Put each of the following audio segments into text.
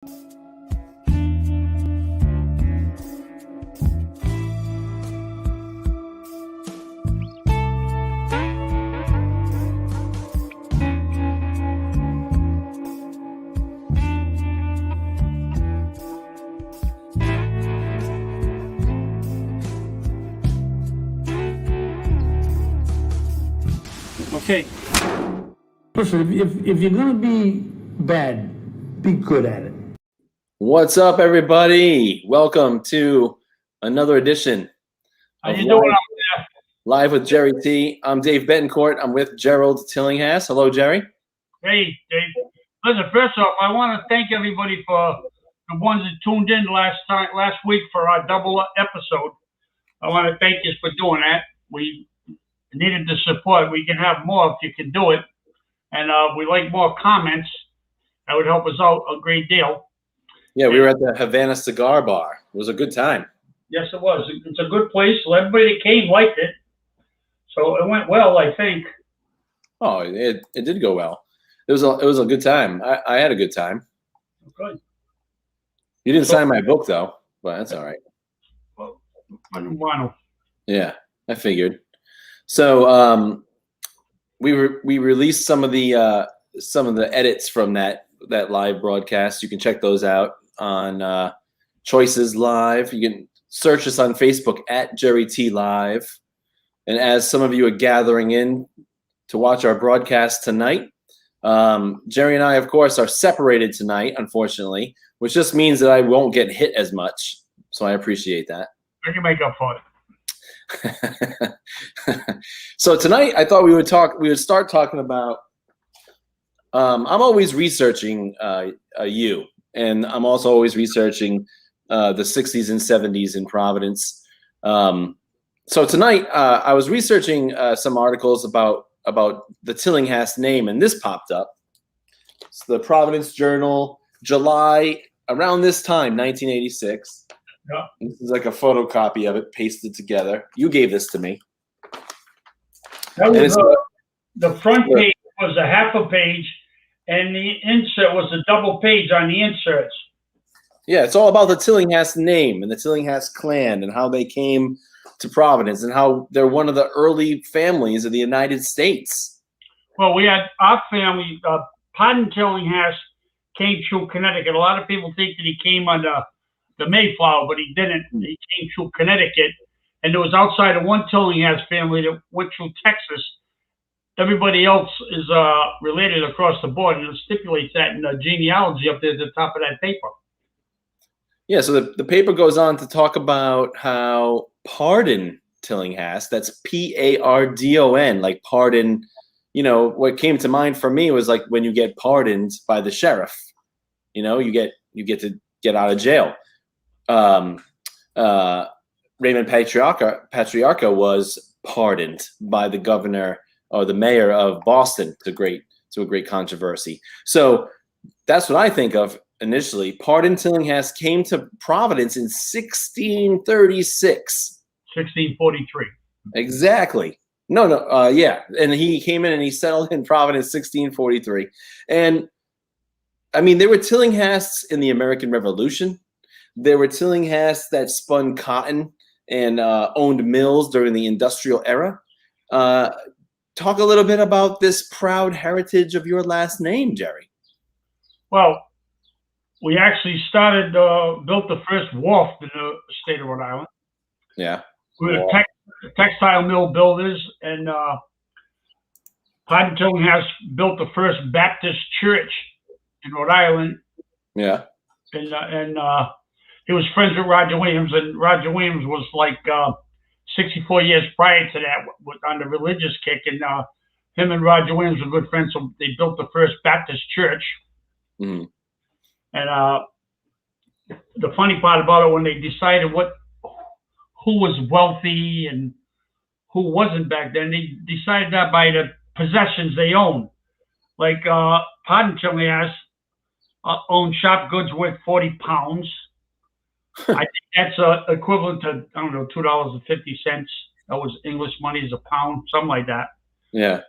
Okay. Listen, if you're going to be bad, be good at it. What's up, everybody? Welcome to another edition How of you doing out there? Live with Jerry T. I'm Dave Betancourt. I'm with Gerald Tillinghast. Hello, Jerry. Hey, Dave. Listen, first off, I want to thank everybody for the ones that tuned in last week for our double episode. I want to thank you for doing that. We needed the support. We can have more if you can do it. And we like more comments. That would help us out a great deal. Yeah, we were at the Havana Cigar Bar. It was a good time. Yes, it was. It's a good place. So everybody that came liked it. So it went well, I think. Oh, it did go well. It was a good time. I had a good time. Good. You didn't sign my book though, but that's all right. Well, I don't want to. Yeah, I figured. So we released some of the edits from that live broadcast. You can check those out on Choices Live. You can search us on Facebook at Jerry T Live. And as some of you are gathering in to watch our broadcast tonight, Jerry and I, of course, are separated tonight, unfortunately, which just means that I won't get hit as much. So I appreciate that. I can make up for it. So tonight I thought we would start talking about I'm always researching you, and I'm also always researching the 60s and 70s in Providence. So tonight I was researching some articles about the Tillinghast name, and this popped up. It's the Providence Journal, July, around this time, 1986. Yeah. This is like a photocopy of it pasted together. You gave this to me. That was the front page was a half a page, and the insert was a double page on the inserts. Yeah, it's all about the Tillinghast name and the Tillinghast clan and how they came to Providence and how they're one of the early families of the United States. Well, we had our family, Podden Tillinghast came through Connecticut. A lot of people think that he came on the Mayflower, but he didn't. He came through Connecticut, and there was outside of one Tillinghast family that went through Texas. Everybody else is related across the board, and it stipulates that in the genealogy up there at the top of that paper. Yeah, so the paper goes on to talk about how Pardon Tillinghast, that's Pardon, like pardon, what came to mind for me was like when you get pardoned by the sheriff, you get to get out of jail. Raymond Patriarca was pardoned by the governor or the mayor of Boston to a great controversy. So that's what I think of initially. Pardon Tillinghast came to Providence in 1636. 1643. Exactly. Yeah. And he came in and he settled in Providence 1643. And I mean, there were Tillinghasts in the American Revolution. There were Tillinghasts that spun cotton and owned mills during the industrial era. Talk a little bit about this proud heritage of your last name, Jerry. Well, we actually built the first wharf in the state of Rhode Island. Yeah. We were textile mill builders, and Podden Tillinghast built the first Baptist church in Rhode Island. Yeah. And he was friends with Roger Williams, and Roger Williams was like 64 years prior to that on the religious kick, and him and Roger Williams were good friends, so they built the first Baptist church. Mm-hmm. And the funny part about it, when they decided who was wealthy and who wasn't back then, they decided that by the possessions they owned. Like Podden Tillinghast owned shop goods worth 40 pounds. I think that's equivalent to, I don't know, $2.50. That was English money as a pound, something like that. Yeah.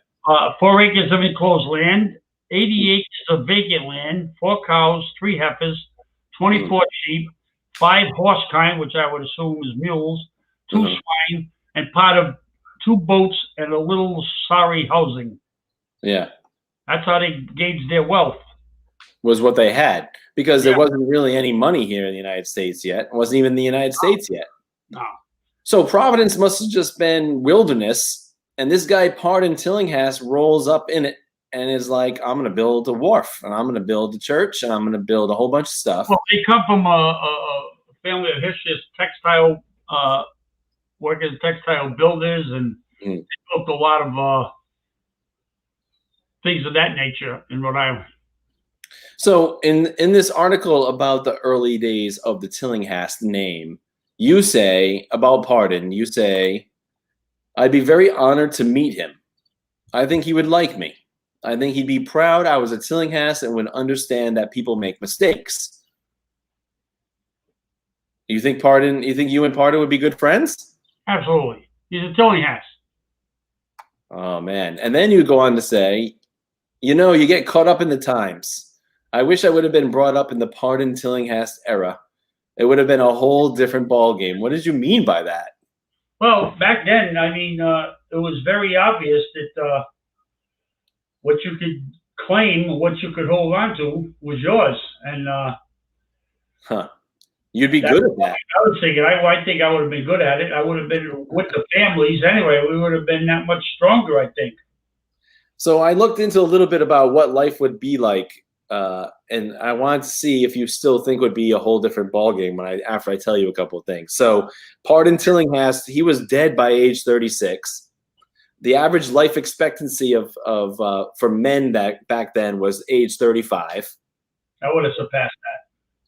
4 acres of enclosed land, 80 acres of vacant land, 4 cows, 3 heifers, 24 sheep, 5 horse kind, which I would assume is mules, 2 swine, and part of 2 boats and a little sorry housing. Yeah. That's how they gauged their wealth. Was what they had, because there wasn't really any money here in the United States yet. It wasn't even the United States yet. No. So Providence must have just been wilderness, and this guy Pardon Tillinghast rolls up in it and is like, I'm going to build a wharf, and I'm going to build a church, and I'm going to build a whole bunch of stuff. Well, they come from a family of history as textile workers, textile builders, and they built a lot of things of that nature in Rhode Island. So in this article about the early days of the Tillinghast name, you say about Pardon, you say, I'd be very honored to meet him. I think he would like me. I think he'd be proud I was a Tillinghast and would understand that people make mistakes. You think you and Pardon would be good friends? Absolutely. He's a Tillinghast. Oh man. And then you go on to say, you get caught up in the times. I wish I would have been brought up in the Pardon Tillinghast era. It would have been a whole different ball game. What did you mean by that? Well, back then, I mean, it was very obvious that what you could claim, what you could hold on to, was yours, and you'd be good at that. I was thinking, I think I would have been good at it. I would have been with the families anyway. We would have been that much stronger, I think. So I looked into a little bit about what life would be like. And I wanted to see if you still think would be a whole different ballgame after I tell you a couple of things. So Pardon Tillinghast, he was dead by age 36. The average life expectancy for men that back then was age 35. I would have surpassed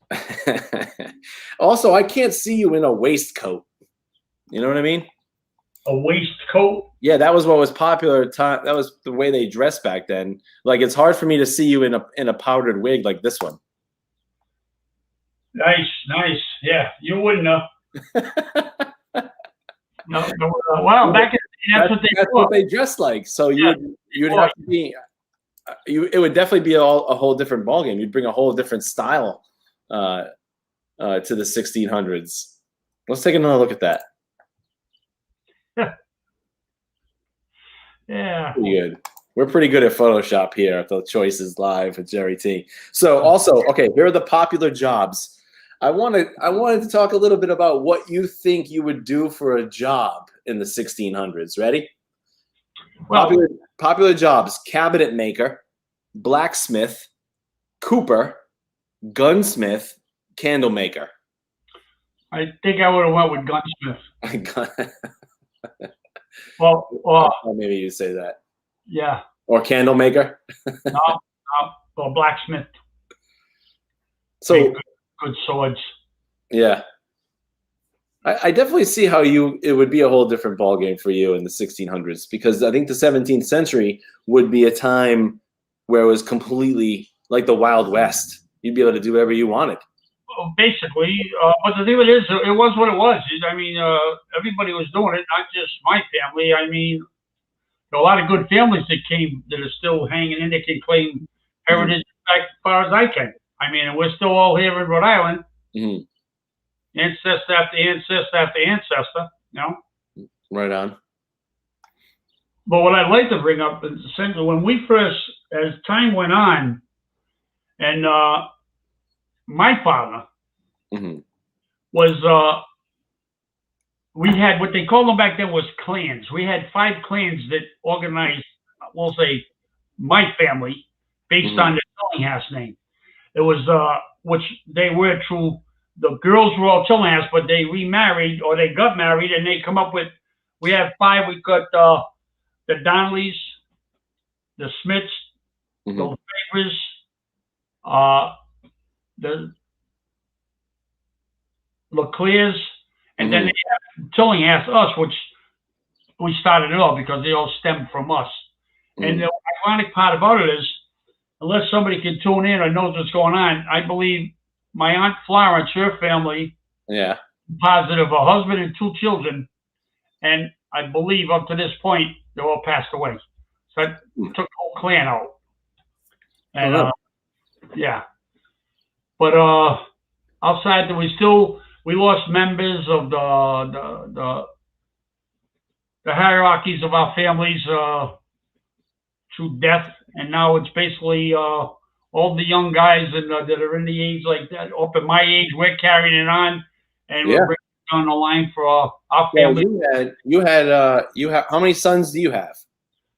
that. Also, I can't see you in a waistcoat. You know what I mean? A waistcoat? Yeah, that was what was popular. That was the way they dressed back then. Like, it's hard for me to see you in a powdered wig like this one. Nice. Yeah, you wouldn't know. No, well, back in the day, that's what they dressed like. So you'd have to be. It would definitely be a whole different ballgame. You'd bring a whole different style to the 1600s. Let's take another look at that. Yeah. Pretty good. We're pretty good at Photoshop here at the Choices Live with Jerry T. So also, okay, here are the popular jobs. I wanted to talk a little bit about what you think you would do for a job in the 1600s. Ready? Well, popular jobs: cabinet maker, blacksmith, cooper, gunsmith, candle maker. I think I would have went with gunsmith. Well, maybe you say that. Yeah. Or candle maker. No, or blacksmith. So good swords. Yeah. I definitely see how it would be a whole different ballgame for you in the 1600s, because I think the 17th century would be a time where it was completely like the Wild West. You'd be able to do whatever you wanted. Well, basically, but the thing is, it was what it was. I mean, everybody was doing it, not just my family. I mean, there are a lot of good families that are still hanging in. They can claim heritage back as far as I can. I mean, and we're still all here in Rhode Island. Mm-hmm. Ancestor after ancestor after ancestor, Right on. But what I'd like to bring up is essentially when we first, as time went on, and my father was, we had what they called them back then was clans. We had 5 clans that organized, we'll say, my family based on the Tillinghast name. It was, which they were true. The girls were all Tillinghast, but they remarried or they got married, and they come up with. We have 5. We got the Donnellys, the Smiths, the Favors, the LeClairs, and then they have Tillinghast, us, which we started it all because they all stemmed from us. And the ironic part about it is, unless somebody can tune in or knows what's going on, I believe my Aunt Florence, her family, composite of a husband and 2 children, and I believe up to this point, they all passed away. So that took the whole clan out. And, yeah. But outside that we lost members of the hierarchies of our families through death, and now it's basically all the young guys that are in the age like that, up at my age, we're carrying it on, and we're bringing it on the line for our family. You have how many sons do you have?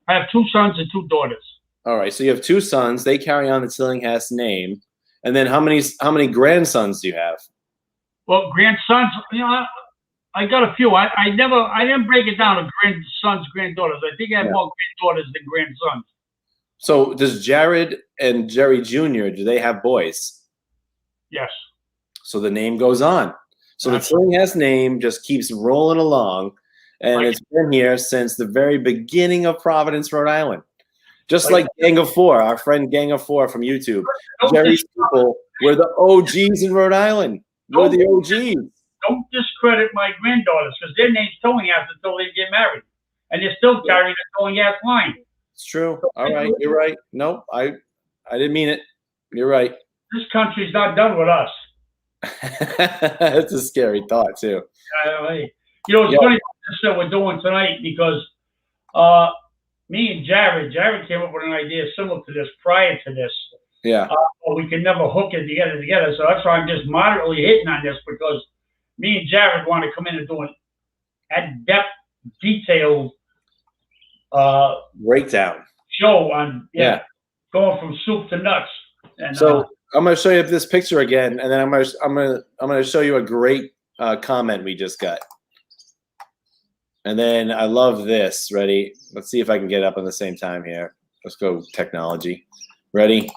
I have 2 sons and 2 daughters. All right, so you have 2 sons. They carry on the Tillinghast name, and then how many grandsons do you have? Well, grandsons, I got a few. I didn't break it down to grandsons, granddaughters. I think I have more granddaughters than grandsons. So does Jared and Jerry Jr., do they have boys? Yes. So the name goes on. So the Tillinghast name just keeps rolling along, and it's been here since the very beginning of Providence, Rhode Island. Just like Gang of Four, our friend Gang of Four from YouTube. Jerry's people were the OGs in Rhode Island. We're the OGs. Don't discredit my granddaughters, because their name's Tillinghast until they get married. And they're still carrying the Tillinghast line. It's true. All right, you're right. No, I didn't mean it. You're right. This country's not done with us. That's a scary thought, too. It's funny that we're doing tonight, because me and Jared came up with an idea similar to this prior to this. Yeah. But we can never hook it together. So that's why I'm just moderately hitting on this, because me and Jared want to come in and do an in-depth, detailed breakdown show on going from soup to nuts. And so I'm going to show you this picture again, and then I'm going to show you a great comment we just got. And then I love this. Ready? Let's see if I can get it up at the same time here. Let's go technology. Ready?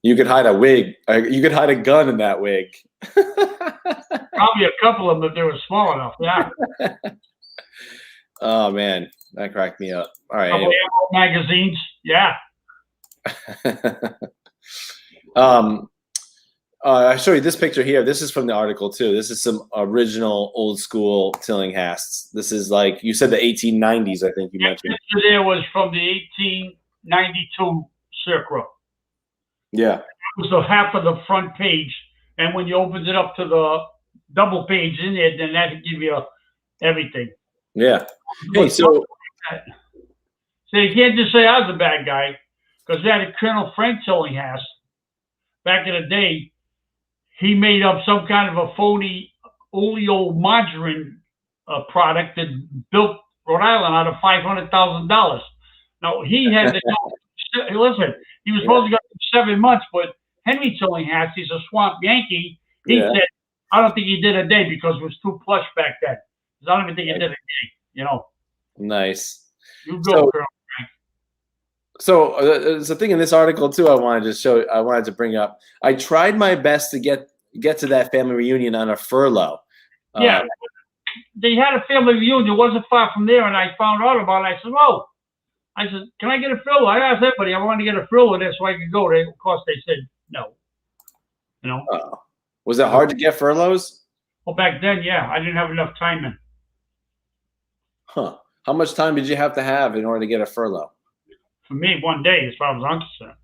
You could hide a wig. You could hide a gun in that wig. Probably a couple of them if they were small enough. Yeah. Oh man, that cracked me up. All right. Anyway. Magazines. Yeah. I show you this picture here. This is from the article too. This is some original old school Tillinghasts. This is like you said the 1890s. I think you mentioned. This picture there was from the 1892 circa. Yeah. It was the half of the front page, and when you opened it up to the double page in there, then that would give you everything. Yeah. Hey, so you can't just say I was a bad guy, because we had a Colonel Frank Tillinghast back in the day. He made up some kind of a phony oleomargarine product that built Rhode Island out of $500,000. Now he had to listen. He was supposed to go 7 months, but Henry Tillinghast, he's a swamp Yankee. He said, "I don't think he did a day because it was too plush back then. I don't even think he did a day." Nice. You go, Colonel Frank. So there's a thing in this article too. I wanted to bring up. I tried my best to get to that family reunion on a furlough. Yeah, they had a family reunion. It wasn't far from there, and I found out about it. I said, "Oh." I said, "Can I get a furlough?" I asked everybody, I wanted to get a furlough there so I could go. Of course, they said no. Was it hard to get furloughs? Well, back then, yeah, I didn't have enough time in. Huh. How much time did you have to have in order to get a furlough? For me, 1 day, as far as I'm concerned.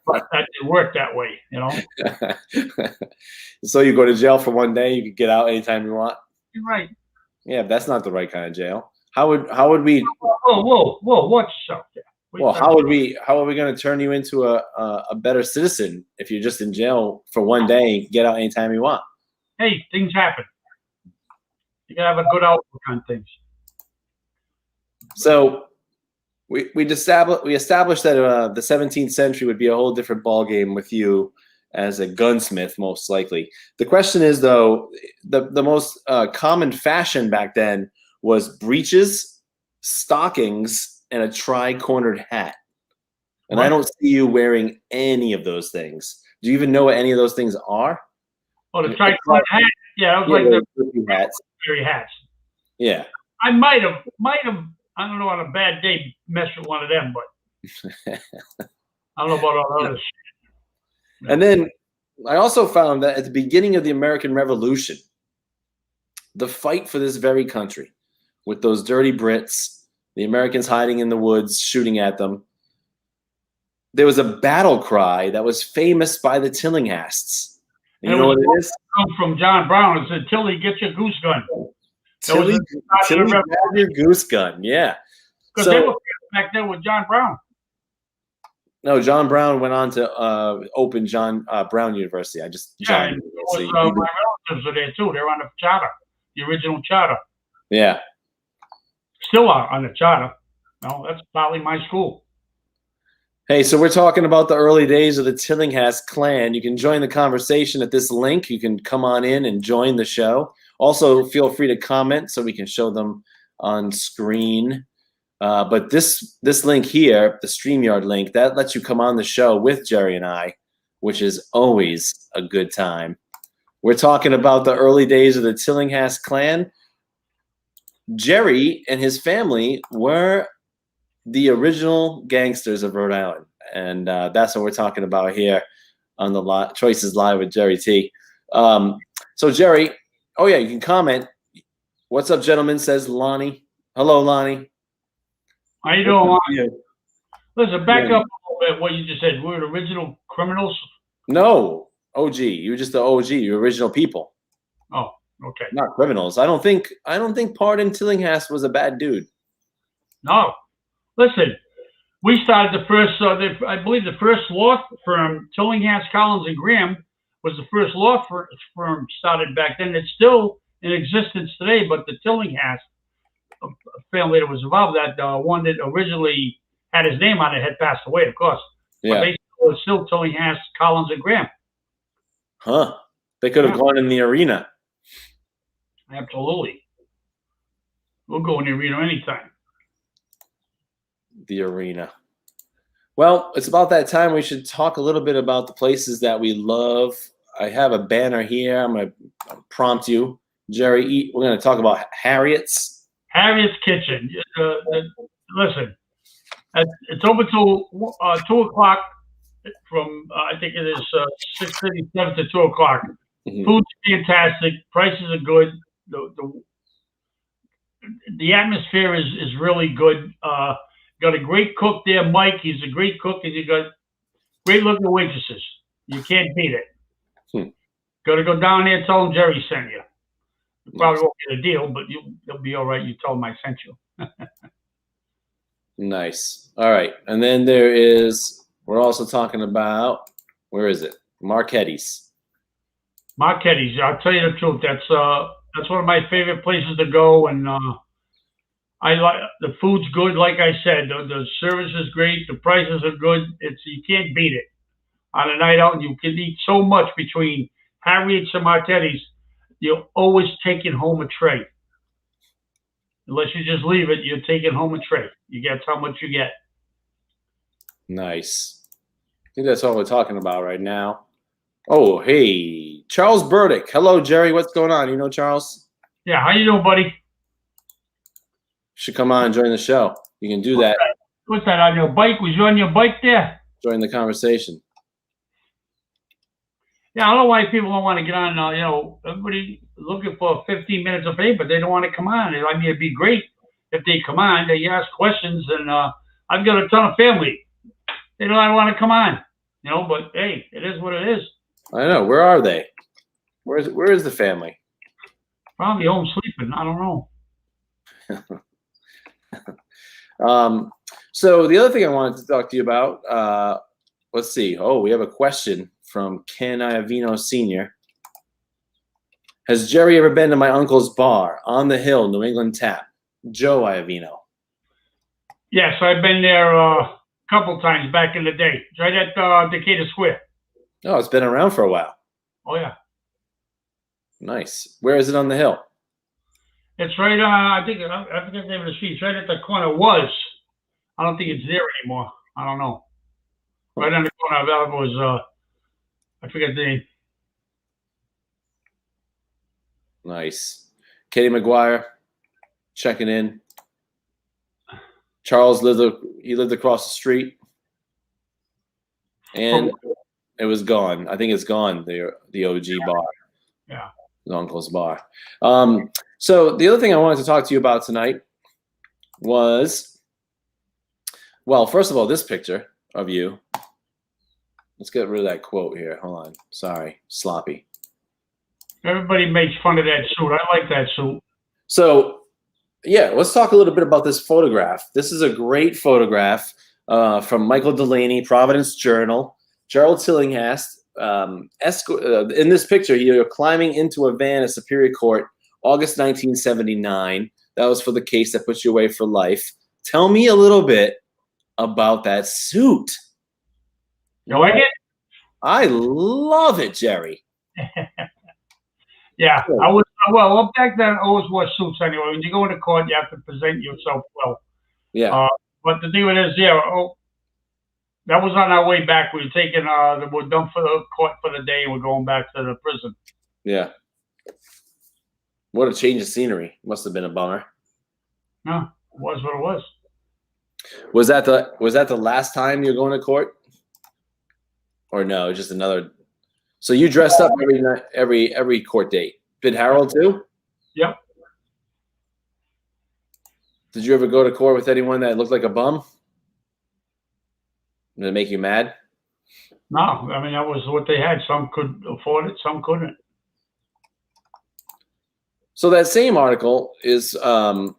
But that didn't work that way, So you go to jail for 1 day, you could get out anytime you want? You're right. Yeah, that's not the right kind of jail. How would we? Whoa! Watch yourself there. Well, how are we going to turn you into a better citizen if you're just in jail for 1 day and get out anytime you want? Hey, things happen. You gotta have a good outlook on things. So we established that the 17th century would be a whole different ballgame with you as a gunsmith, most likely. The question is, though, the most common fashion back then was breeches, stockings, and a tri-cornered hat. And I don't see you wearing any of those things. Do you even know what any of those things are? Oh, the tri-cornered hat? Yeah, that was like the hats. Hats. Yeah. I might have, I don't know, on a bad day, messed with one of them, but I don't know about all the other shit. And then I also found that at the beginning of the American Revolution, the fight for this very country, with those dirty Brits, the Americans hiding in the woods, shooting at them, there was a battle cry that was famous by the Tillinghasts. And you know what it is? From John Brown. It said, Tilly, get your goose gun. Tilly, grab your goose gun. Yeah. Because they were back then with John Brown. No, John Brown went on to open John Brown University. And my relatives are there too. They're on the charter, the original charter. Yeah. Still are on the charter. No, that's probably my school. Hey, so we're talking about the early days of the Tillinghast clan. You can join the conversation at this link. You can come on in and join the show. Also, feel free to comment so we can show them on screen. But this link here, the StreamYard link, that lets you come on the show with Jerry and I, which is always a good time. We're talking about the early days of the Tillinghast clan. Jerry and his family were the original gangsters of Rhode Island, and that's what we're talking about here on the Choices Live with Jerry T. So Jerry, oh yeah, you can comment. What's up, gentlemen? Says Lonnie. Hello, Lonnie. How you doing, Lonnie? Listen, back up a little bit. What you just said. We're the original criminals. No, OG. You're just the OG. You're original people. Oh, okay. Not criminals. I don't think Pardon Tillinghast was a bad dude. No. Listen, we started the first, I believe the first law firm, Tillinghast, Collins, and Graham, was the first law firm started back then. It's still in existence today, but the Tillinghast family that was involved, that one that originally had his name on it had passed away, of course. Yeah. But they still Tillinghast, Collins, and Graham. Huh. They could have gone in the arena. Absolutely. We'll go in the arena anytime. The arena. Well, it's about that time we should talk a little bit about the places that we love. I have a banner here. I'm going to prompt you, Jerry. We're going to talk about Harriet's. Harriet's Kitchen. Listen, it's open till 2 o'clock from, I think it is 6:37 to 2 o'clock. Mm-hmm. Food's fantastic. Prices are good. The atmosphere is really good. Got a great cook there, Mike. He's a great cook, and you got great looking waitresses. You can't beat it. Got to go down there and tell them Jerry sent you. You probably won't get a deal, but you'll be all right. You tell them I sent you. Nice. All right. And then we're also talking about, where is it? Marchetti's. Marchetti's. I'll tell you the truth. That's one of my favorite places to go, and I like the food's good. Like I said, the service is great. The prices are good. You can't beat it on a night out. And you can eat so much between Harriet's and Marchetti's. You're always taking home a tray. Unless you just leave it, you're taking home a tray. You get how much you get. Nice. I think that's all we're talking about right now. Oh, hey, Charles Burdick. Hello, Jerry. What's going on? You know Charles? Yeah, how you doing, buddy? Should come on and join the show. You can do that. What's that on your bike? Was you on your bike there? Join the conversation. Yeah, I don't know why people don't want to get on. Everybody looking for 15 minutes of fame, but they don't want to come on. I mean, it'd be great if they come on. They ask questions, and I've got a ton of family. They don't want to come on, But hey, it is what it is. I know. Where are they? Where is the family? Probably home sleeping. I don't know. So the other thing I wanted to talk to you about, let's see. Oh, we have a question from Ken Iavino Sr. Has Jerry ever been to my uncle's bar on the hill, New England Tap? Joe Iavino. Yes, I've been there a couple times back in the day. It's right at Decatur Square. Oh, it's been around for a while. Oh, yeah. Nice. Where is it on the hill? It's right, I forget the name of the street. It's right at the corner. I don't think it's there anymore. I don't know. Right on the corner of was, I forget the name. Nice. Katie McGuire checking in. Charles lived across the street. And it was gone. I think it's gone, the OG bar. Yeah. His uncle's bar. So the other thing I wanted to talk to you about tonight was, well, first of all, this picture of you. Let's get rid of that quote here. Hold on. Sorry. Sloppy. Everybody makes fun of that suit. I like that suit. So, yeah, let's talk a little bit about this photograph. This is a great photograph from Michael Delaney, Providence Journal. Gerald Tillinghast. In this picture, you're climbing into a van at Superior Court, August 1979. That was for the case that put you away for life. Tell me a little bit about that suit. You like it? I love it, Jerry. Yeah, I was well back then. I always wore suits anyway. When you go into court, you have to present yourself well. Yeah. But the deal is, yeah, that was on our way back. We were taking, we're done for the court for the day, and we're going back to the prison. Yeah. What a change of scenery. Must have been a bummer. No, it was what it was. Was that the last time you're going to court? Or no, just another? So you dressed up every night, every court date. Did Harold too? Yep. Did you ever go to court with anyone that looked like a bum? Did it make you mad? No, I mean that was what they had. Some could afford it, some couldn't. So that same article is that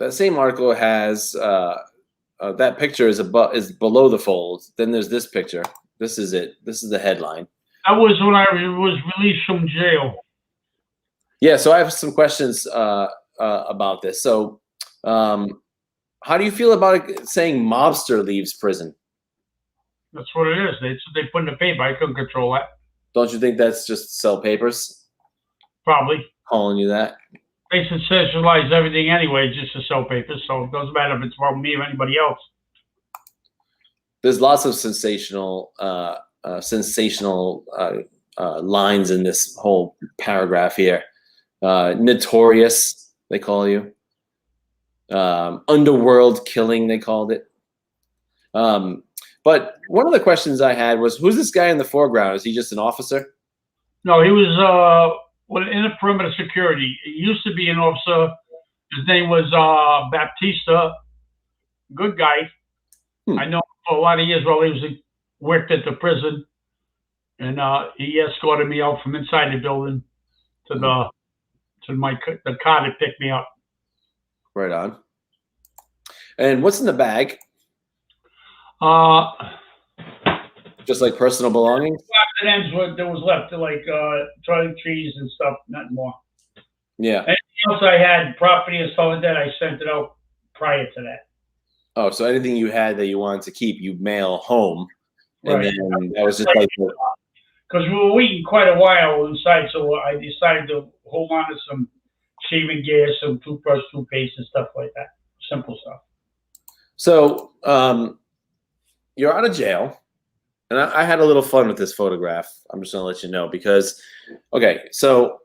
same article has that picture is below the fold. Then there's this picture. This is it. This is the headline. That was when I was released from jail. Yeah. So I have some questions about this. So, how do you feel about it saying mobster leaves prison? That's what it is. They put in the paper. I couldn't control that. Don't you think that's just to sell papers? Probably. Calling you that? They sensationalize everything anyway, just to sell papers. So it doesn't matter if it's about me or anybody else. There's lots of sensational lines in this whole paragraph here. Notorious, they call you. Underworld killing, they called it. But one of the questions I had was, who's this guy in the foreground? Is he just an officer? No, he was in the perimeter security. He used to be an officer. His name was Baptista. Good guy. I know him for a lot of years while he worked at the prison, and he escorted me out from inside the building to the car that picked me up. Right on. And what's in the bag? Just like personal belongings? What there was left, like toiletries and stuff, nothing more. Yeah. Anything else I had, property and stuff like that, I sent it out prior to that. Oh, so anything you had that you wanted to keep, you mail home. And Right. then that was just like... Because we were waiting quite a while inside, so I decided to hold on to some shaving gear, some toothbrush, toothpaste, and stuff like that. Simple stuff. So you're out of jail. And I had a little fun with this photograph. I'm just going to let you know because, okay, so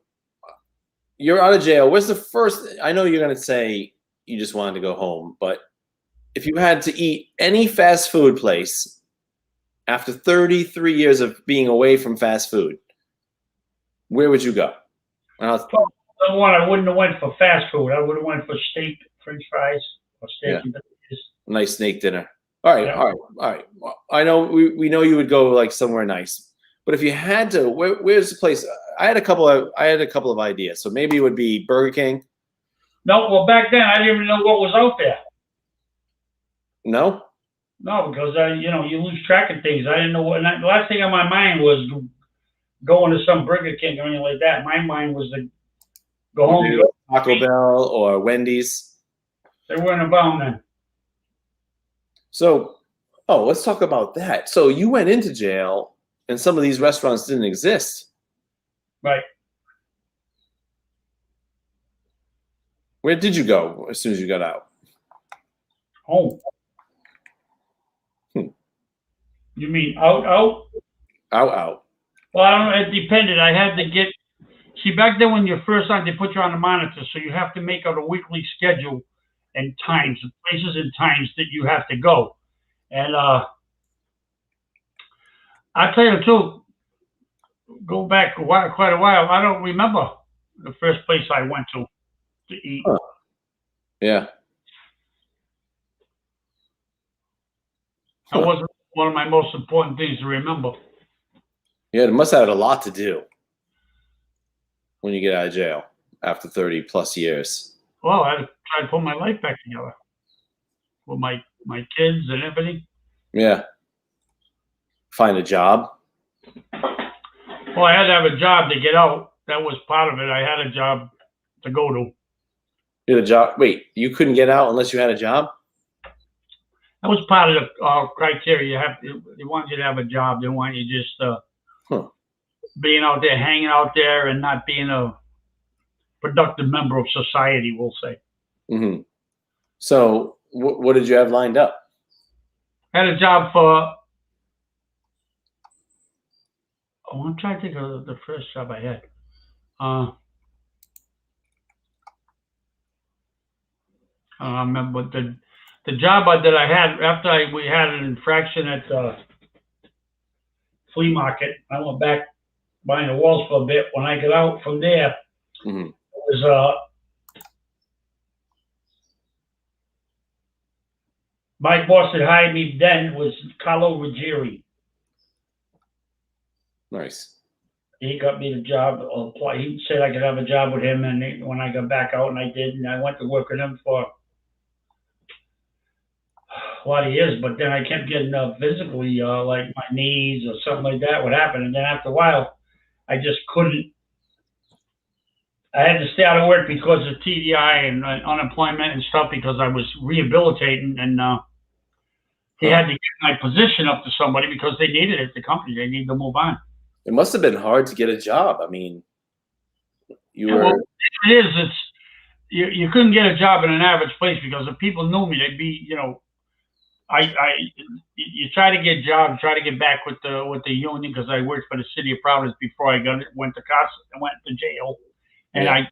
you're out of jail. Where's the first? I know you're going to say you just wanted to go home, but if you had to eat any fast food place after 33 years of being away from fast food, where would you go? The one I wouldn't have went for fast food. I would have went for steak, French fries, or steak and potatoes. Nice snake dinner. All right, Yeah. all right. I know we know you would go like somewhere nice, but if you had to, where's the place? I had a couple of ideas. So maybe it would be Burger King. No, well back then I didn't even know what was out there. No. No, because you lose track of things. I didn't know what. The last thing on my mind was going to some Burger King or anything like that. My mind was to go home. Maybe Taco Bell or Wendy's. They weren't about then. So, let's talk about that. So you went into jail, and some of these restaurants didn't exist. Right. Where did you go as soon as you got out? Home. You mean out? Out. Well, I don't know. It depended. I had to get. See, back then when you're first on, they put you on the monitor, so you have to make out a weekly schedule and times, places and times that you have to go. And I'll tell you the truth. Go back quite a while. I don't remember the first place I went to eat. Huh. Yeah. That wasn't one of my most important things to remember. Yeah, it must have had a lot to do. when you get out of jail after 30 plus years? Well, I had to try to put my life back together with my kids and everything. Yeah. Find a job. Well, I had to have a job to get out. That was part of it. I had a job to go to. You had a job. Wait, you couldn't get out unless you had a job? That was part of the criteria. They want you to have a job. They want you just being out there, hanging out there, and not being a productive member of society, we'll say. Mm-hmm. So what did you have lined up? I had a job for, I'm trying to think of the first job I had. I don't remember, but the job that I had after we had an infraction at the flea market, I went back behind the walls for a bit. When I got out from there, Mm-hmm. it was my boss that hired me then was Carlo Ruggieri. Nice. He got me the job. He said I could have a job with him, and when I got back out, and I did, and I went to work with him for a lot of years. But then I kept getting physically, like my knees or something like that would happen, and then after a while, I just couldn't. I had to stay out of work because of TDI and unemployment and stuff because I was rehabilitating, and he had to get my position up to somebody because they needed it. The company, they needed to move on. It must have been hard to get a job. I mean, Well, it is. It's you couldn't get a job in an average place because if people knew me, they'd be, you try to get jobs, try to get back with the union because I worked for the city of Providence before I went to jail, and I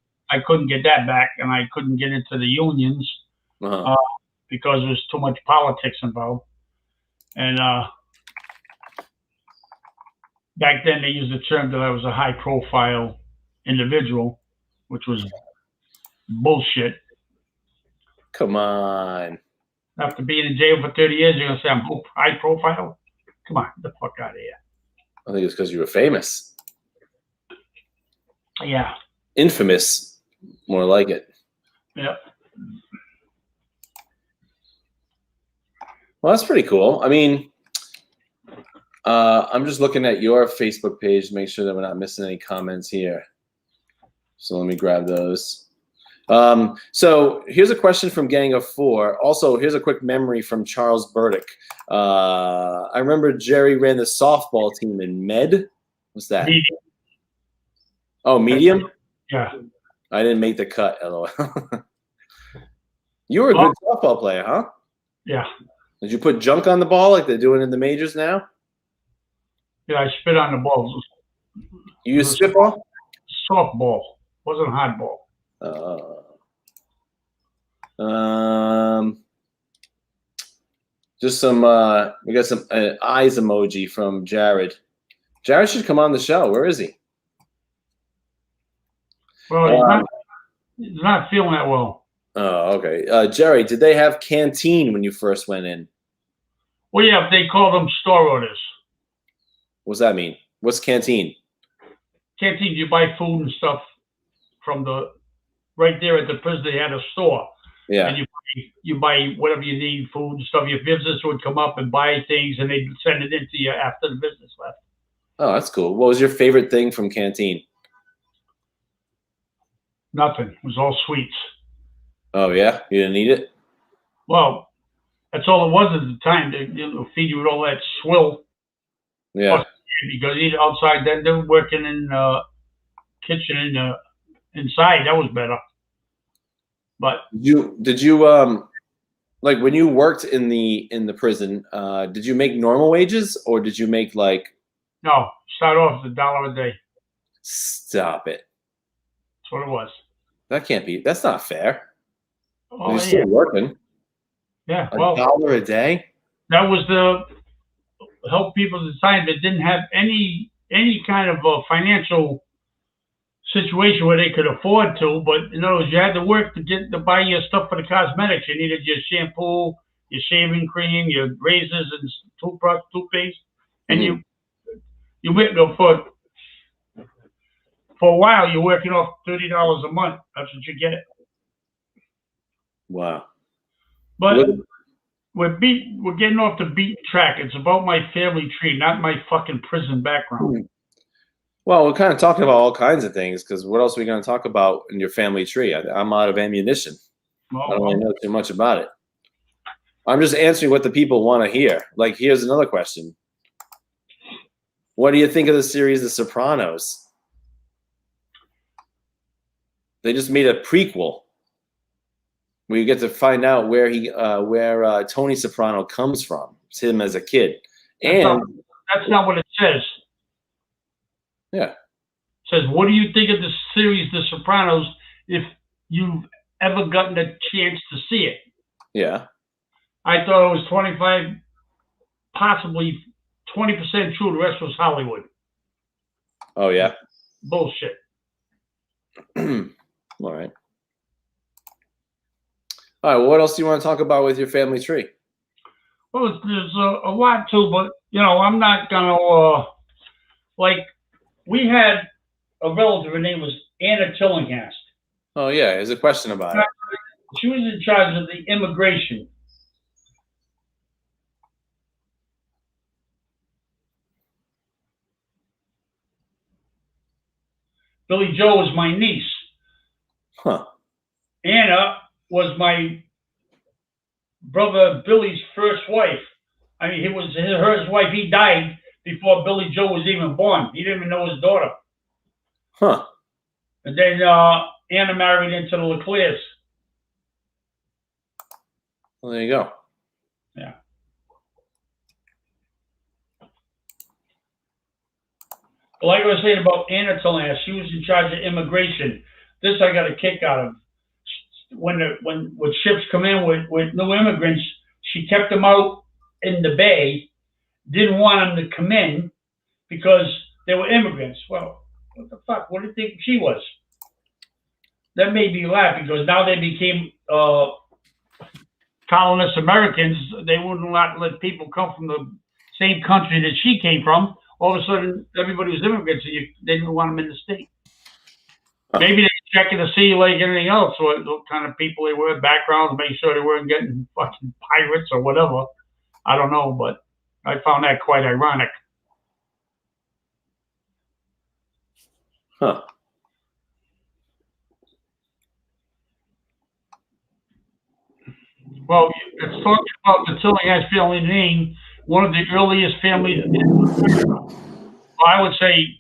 couldn't get that back, and I couldn't get into the unions because there was too much politics involved, and back then they used the term that I was a high profile individual, which was bullshit. Come on. After being in jail for 30 years, you're going to say I'm high profile? Come on, get the fuck out of here. I think it's because you were famous. Yeah. Infamous, more like it. Yep. Well, that's pretty cool. I mean, I'm just looking at your Facebook page to make sure that we're not missing any comments here. So let me grab those. So here's a question from Gang of Four. Also, here's a quick memory from Charles Burdick. I remember Jerry ran the softball team in Med. What's that? Medium. Oh, medium? Yeah. I didn't make the cut, LOL. You were a good softball player, huh? Yeah. Did you put junk on the ball like they're doing in the majors now? Yeah, I spit on the balls. You use spitball? Softball. Wasn't hardball. Just some we got some eyes emoji from Jared. Jared should come on the show. Where is he? Well, he's not feeling that well. Oh, okay. Jerry, did they have canteen when you first went in? Well, yeah, they call them store orders. What's that mean? What's canteen? Canteen, you buy food and stuff from right there at the prison. They had a store. Yeah. And you buy whatever you need, food and stuff. Your business would come up and buy things, and they'd send it into you after the business left. Oh, that's cool. What was your favorite thing from canteen? Nothing. It was all sweets. Oh, yeah? You didn't eat it? Well, that's all it was at the time. They feed you with all that swill. Yeah. Because eat outside, then they're working in the kitchen inside. That was better. But did you like when you worked in the prison, did you make normal wages or did you make like? No, start off $1 a day. Stop it. That's what it was. That can't be. That's not fair. Oh, You're still working. Yeah, well, $1 a day. That was to help people decide that didn't have any kind of a financial situation where they could afford to. But in other words, you had to work to buy your stuff for the cosmetics. You needed your shampoo, your shaving cream, your razors and toothpaste, and you went for for a while, you're working off $30 a month. That's what you get. Wow. But we're getting off the beaten track. It's about my family tree, not my fucking prison background. Well, we're kind of talking about all kinds of things because what else are we going to talk about in your family tree? I'm out of ammunition. I don't really know too much about it. I'm just answering what the people want to hear. Like, here's another question. What do you think of the series The Sopranos? They just made a prequel where you get to find out where Tony Soprano comes from. It's him as a kid. That's not what it says. Yeah. It says, what do you think of the series The Sopranos if you've ever gotten a chance to see it? Yeah. I thought it was 25, possibly 20% true. The rest was Hollywood. Oh, yeah? Bullshit. All right. All right, well, what else do you want to talk about with your family tree? Well, there's a lot too, but, I'm not going to, like, we had a relative, her name was Anna Tillinghast. Oh, yeah, there's a question about it. She was in charge of the immigration. Billy Joe was my niece. Huh. Anna was my brother Billy's first wife. I mean, his wife. He died before Billy Joe was even born. He didn't even know his daughter. Huh. And then Anna married into the Leclercs. Well, there you go. Yeah. Like I was saying about Anna Tillinghast, she was in charge of immigration. This I got a kick out of. When ships come in with new immigrants, she kept them out in the bay, didn't want them to come in because they were immigrants. Well, what the fuck? What do you think she was? That made me laugh because now they became colonist Americans. They wouldn't let people come from the same country that she came from. All of a sudden, everybody was immigrants, and they didn't want them in the state. Maybe they're checking to see, like anything else, what kind of people they were, backgrounds, make sure they weren't getting fucking pirates or whatever. I don't know, but I found that quite ironic. Huh. Well, it's talking about the Tillinghast family name, one of the earliest families. I would say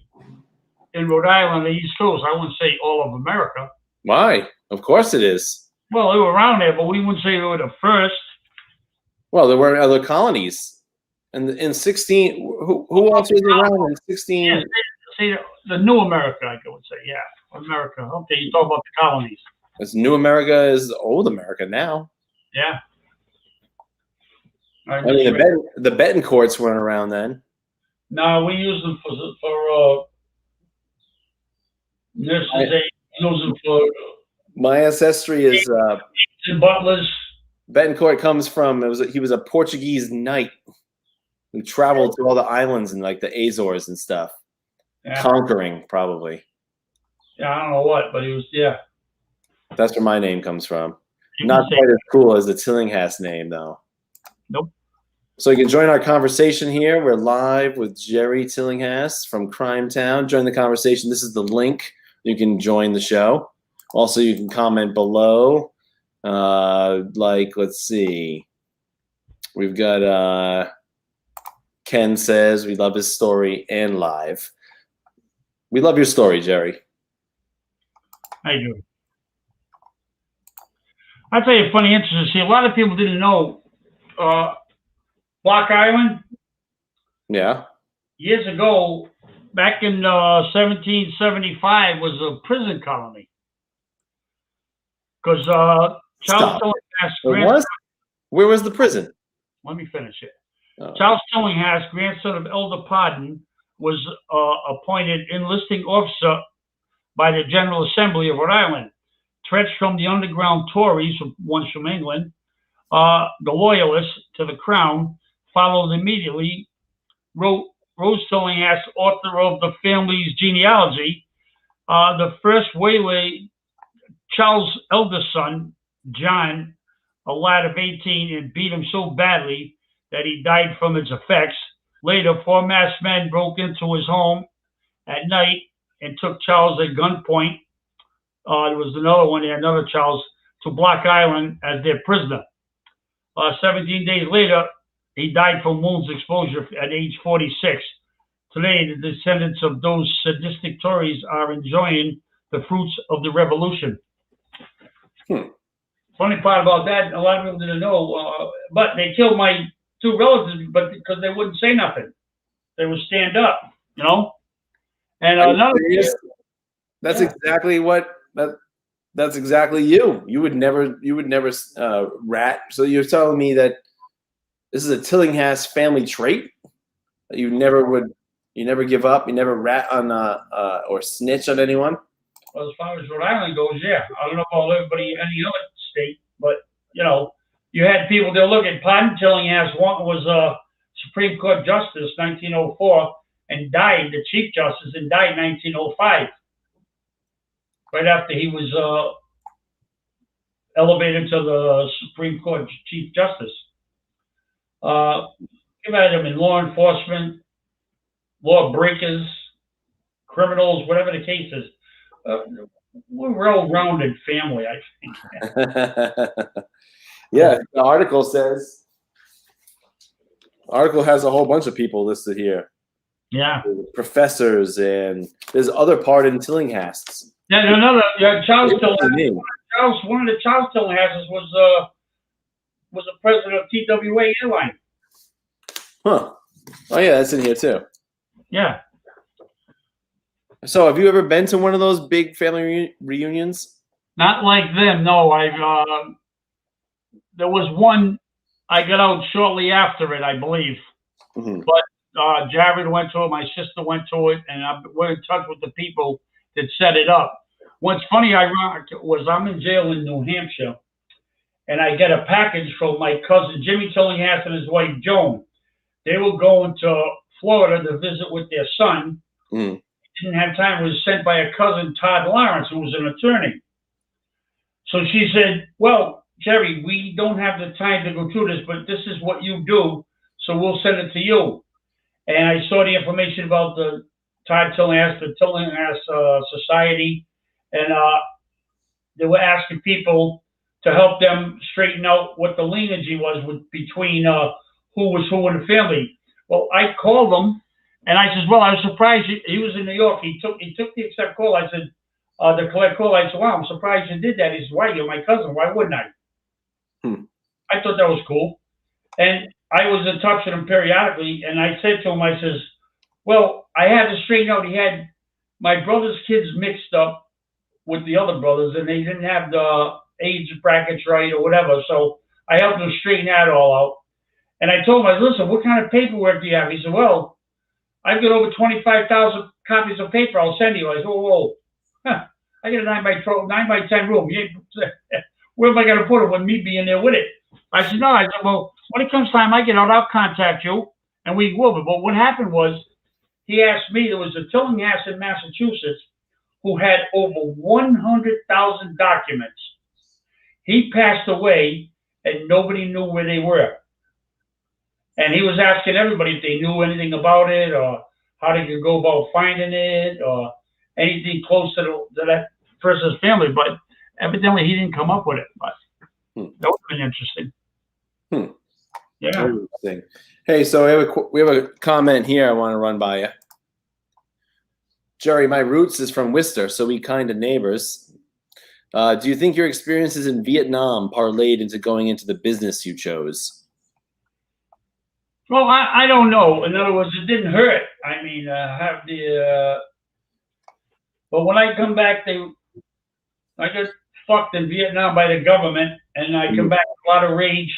in Rhode Island, the East Coast. I wouldn't say all of America. Why? Of course it is. Well, they were around there, but we wouldn't say they were the first. Well, there were other colonies. And in 16, who else was around in 16? Yeah, say the New America, I would say. Yeah, America. Okay, you talk about the colonies. Because New America is old America now. Yeah. I mean, the Betancourts weren't around then. No, we use them for nurses. They use them for. My ancestry is butlers. Betancourt comes from he was a Portuguese knight who traveled to all the islands and like the Azores and stuff, conquering probably. Yeah, I don't know what, but he was That's where my name comes from. Not quite as cool as the Tillinghast name though. Nope. So you can join our conversation here. We're live with Jerry Tillinghast from Crimetown. Join the conversation. This is the link. You can join the show. Also, you can comment below. Let's see. We've got Ken says we love his story and live. We love your story, Jerry. I do. I'll tell you a funny interesting. See, a lot of people didn't know Block Island. Yeah. Years ago, back in 1775, was a prison colony. Because Charles Tillinghast. Where was the prison? Let me finish it. Charles Tillinghast, grandson of Elder Pardon, was appointed enlisting officer by the General Assembly of Rhode Island. Threats from the underground Tories, ones from England, the loyalists to the crown, followed immediately. Rose Tillinghast, author of the family's genealogy, The first waylay, Charles' eldest son, John, a lad of 18, and beat him so badly that he died from its effects. Later, four masked men broke into his home at night and took Charles at gunpoint. There was another one, another Charles, to Block Island as their prisoner. 17 days later, he died from wounds exposure at age 46. Today, the descendants of those sadistic Tories are enjoying the fruits of the revolution. Funny part about that, a lot of people didn't know, but they killed my two relatives, but because they wouldn't say nothing. They would stand up, you know? And another thing, That's exactly what that's exactly you. You would never rat. So you're telling me that this is a Tillinghast family trait? That you never give up, you never rat on or snitch on anyone? Well, as far as Rhode Island goes, yeah. I don't know about everybody in any other state, but you know, you had people that look at Pardon Tillinghast. One was a Supreme Court Justice, 1904, and died, the Chief Justice, and died in 1905. Right after he was elevated to the Supreme Court Chief Justice. You've had him in law enforcement, law breakers, criminals, whatever the case is. We're a well-rounded family, I think. Yeah, the article has a whole bunch of people listed here. Yeah. Professors, and there's other part in Tillinghasts. Yeah, Charles Tillinghast. One of the Charles Tillinghasts was a president of TWA Airline. Huh. Oh yeah, that's in here too. Yeah. So, have you ever been to one of those big family reunions? Not like them, no. There was one. I got out shortly after it, I believe. Mm-hmm. But Jared went to it, my sister went to it, and we're in touch with the people that set it up. What's funny, ironic, was I'm in jail in New Hampshire, and I get a package from my cousin Jimmy Tillinghast and his wife Joan. They were going to Florida to visit with their son. Mm. Didn't have time. It was sent by a cousin, Todd Lawrence, who was an attorney. So she said, well, Jerry, we don't have the time to go through this, but this is what you do, so we'll send it to you. And I saw the information about the Todd Tillinghast, the Tillinghast Society, and they were asking people to help them straighten out what the lineage was between who was who in the family. Well, I called them, and I said, well, I was surprised. He was in New York. He took the accept call. I said, the collect call. I said, wow, I'm surprised you did that. He said, why? You're my cousin. Why wouldn't I? I thought that was cool. And I was in touch with him periodically, and I said to him, I says, well, I had to straighten out. He had my brother's kids mixed up with the other brothers, and they didn't have the age brackets right or whatever. So I helped him straighten that all out. And I told him, I said, listen, what kind of paperwork do you have? He said, well, I've got over 25,000 copies of paper I'll send you. I said, whoa. Huh. I got a 9 by 10 room. Where am I going to put it with me being there with it? I said, no. I said, well, when it comes time I get out, I'll contact you, and we will. But what happened was, he asked me, there was a Tillinghast in Massachusetts who had over 100,000 documents. He passed away, and nobody knew where they were. And he was asking everybody if they knew anything about it, or how they could go about finding it, or anything close to that person's family. But evidently, he didn't come up with it. But that would have been interesting. Yeah. Interesting. Hey, so we have a comment here I want to run by you. Jerry, my roots is from Worcester, so we kind of neighbors. Do you think your experiences in Vietnam parlayed into going into the business you chose? Well, I don't know. In other words, it didn't hurt. I mean, but when I come back, I got fucked in Vietnam by the government, and I come back with a lot of rage.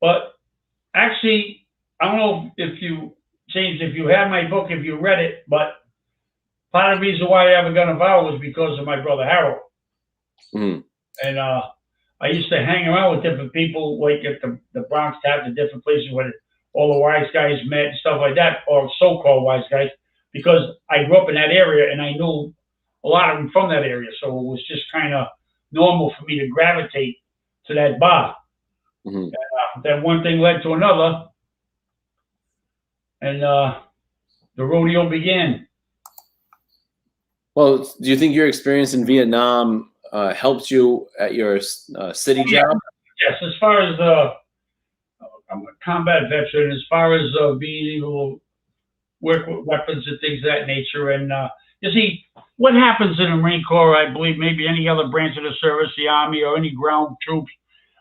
But actually, I don't know if you had my book, if you read it, but part of the reason why I ever got involved was because of my brother Harold. Mm. And I used to hang around with different people, like at the Bronx Tap, the different places where all the wise guys met and stuff like that, or so-called wise guys, because I grew up in that area and I knew a lot of them from that area. So it was just kind of normal for me to gravitate to that bar. Mm-hmm. Then one thing led to another, and the rodeo began. Well, do you think your experience in Vietnam helped you at your city job? Yes, as far as I'm a combat veteran, as far as being able to work with weapons and things of that nature. And you see, what happens in the Marine Corps, I believe, maybe any other branch of the service, the Army or any ground troops,